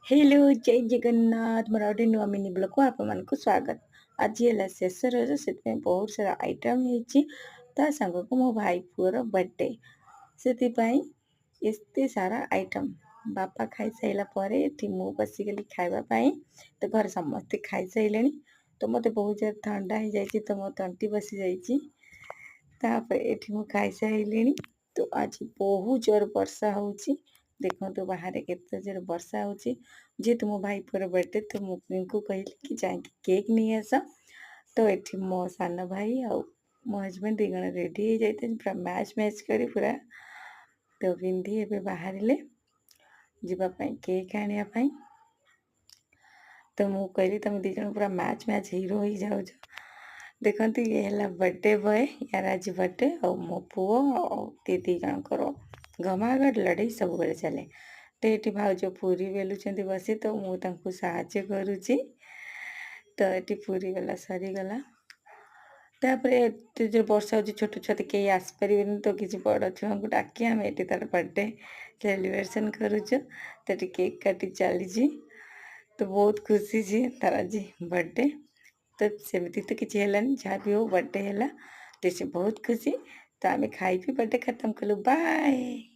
Hello जय जगन्नाथ मोर गोटे नुआ मिनी ब्लॉग को आप स्वागत। आज है शेष रज से बहुत सारा आइटम होता सांग को मो भाई पुअर बर्थडे से एते सारा आइटम बापा खाई सारापर ये मु बसिगली खावाई। तो घर समस्ते खाई सारे तो मत बहुत जोर ठंडा हो जाए तो मो तंटी बसी जापर ये खाई सारे। तो आज बहुत जोर वर्षा हो देखो तो बाहर केते जोर वर्षा जेहेतु मो भाई पुअर बर्थडे तो मुझको कहली कि जाए केक नहीं आस। तो ये मो सान भाई आ मो हजबैंड दी जण रेडी हो जाते पूरा मैच मैच कर पूरा। तो पिंधि ए बाहर जीवाई केक आने। तो मुझे कहली तुम दी जण पूरा मैच मैच हीरो हो जाओ। देखते ये है बर्थडे बॉय यार आज बर्थडे और मो पुओ दी जनकर घमाघट लड़े सब बेले चले। तो ये भाउज पूरी बेलुंट बसी तो मुझे साहाଯ୍य करुच्ची। तो ये पूरी गला सरीगला तापर जो वर्षा हो छोट छुआ कहीं आसपारे तो किसी बड़ छुआ को डाक आम ये तार बर्थडे सेलिब्रेशन करुचु। तो केक काटी चली तो बहुत खुशी सी तार आज बर्थडे। तो सेमती तो किसी है जहाँ भी हो बर्थडे है तो से बहुत खुशी। तो आम खाई पी बर्थडे खत्म कलु बाय।